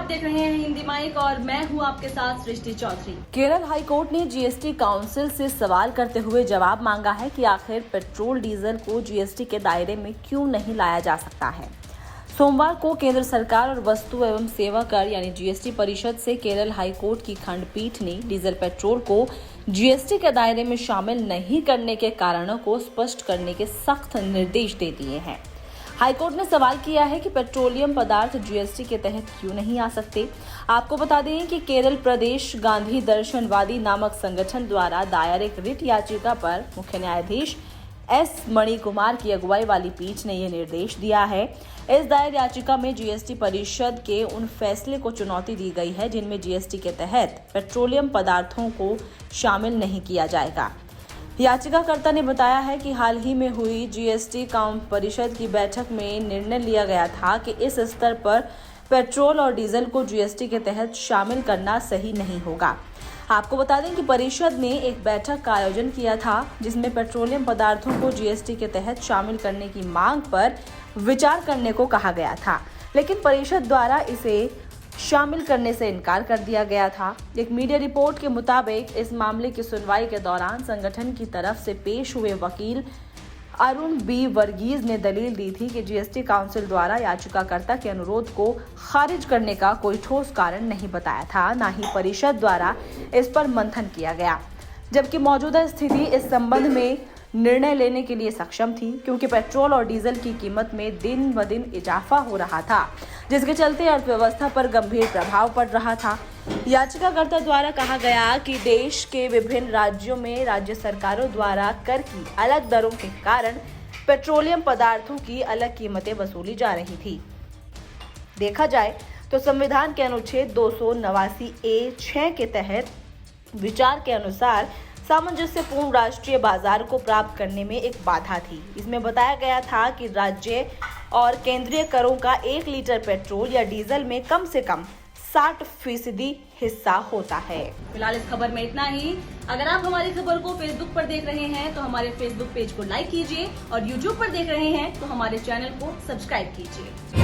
आप देख रहे हैं हिंदी माइक और मैं हूं आपके साथ सृष्टि चौधरी। केरल हाई कोर्ट ने जीएसटी काउंसिल से सवाल करते हुए जवाब मांगा है कि आखिर पेट्रोल डीजल को जीएसटी के दायरे में क्यों नहीं लाया जा सकता है। सोमवार को केंद्र सरकार और वस्तु एवं सेवा कर यानी जीएसटी परिषद से केरल हाई कोर्ट की खंडपीठ ने डीजल पेट्रोल को जीएसटी के दायरे में शामिल नहीं करने के कारणों को स्पष्ट करने के सख्त निर्देश दे दिए हैं। हाईकोर्ट ने सवाल किया है कि पेट्रोलियम पदार्थ जीएसटी के तहत क्यों नहीं आ सकते। आपको बता दें कि केरल प्रदेश गांधी दर्शनवादी नामक संगठन द्वारा दायर एक रिट याचिका पर मुख्य न्यायाधीश एस मणिकुमार की अगुवाई वाली पीठ ने यह निर्देश दिया है। इस दायर याचिका में जीएसटी परिषद के उन फैसले को चुनौती दी गई है जिनमें जीएसटी के तहत पेट्रोलियम पदार्थों को शामिल नहीं किया जाएगा। याचिकाकर्ता ने बताया है कि हाल ही में हुई जीएसटी परिषद की बैठक में निर्णय लिया गया था कि इस स्तर पर पेट्रोल और डीजल को जीएसटी के तहत शामिल करना सही नहीं होगा। आपको बता दें कि परिषद ने एक बैठक का आयोजन किया था जिसमें पेट्रोलियम पदार्थों को जीएसटी के तहत शामिल करने की मांग पर विचार करने को कहा गया था, लेकिन परिषद द्वारा इसे शामिल करने से इनकार कर दिया गया था। एक मीडिया रिपोर्ट के मुताबिक इस मामले की सुनवाई के दौरान संगठन की तरफ से पेश हुए वकील अरुण बी वर्गीज ने दलील दी थी कि जीएसटी काउंसिल द्वारा याचिकाकर्ता के अनुरोध को खारिज करने का कोई ठोस कारण नहीं बताया था, न ही परिषद द्वारा इस पर मंथन किया गया, जबकि मौजूदा स्थिति इस संबंध में निर्णय लेने के लिए सक्षम थी क्योंकि पेट्रोल और डीजल की कीमत में दिन ब दिन इजाफा हो रहा था, जिसके चलते अर्थव्यवस्था पर गंभीर प्रभाव पड़ रहा था। याचिकाकर्ता द्वारा कहा गया कि देश के विभिन्न राज्यों में राज्य सरकारों द्वारा कर की अलग दरों के कारण पेट्रोलियम पदार्थों की अलग कीमतें वसूली जा रही थी। देखा जाए तो संविधान के अनुच्छेद 289A(6) के तहत विचार के अनुसार सामंजस्यपूर्ण राष्ट्रीय बाजार को प्राप्त करने में एक बाधा थी। इसमें बताया गया था कि राज्य और केंद्रीय करों का 1 लीटर पेट्रोल या डीजल में कम से कम 60% हिस्सा होता है। फिलहाल इस खबर में इतना ही। अगर आप हमारी खबर को फेसबुक पर देख रहे हैं तो हमारे फेसबुक पेज को लाइक कीजिए और यूट्यूब पर देख रहे हैं तो हमारे चैनल को सब्सक्राइब कीजिए।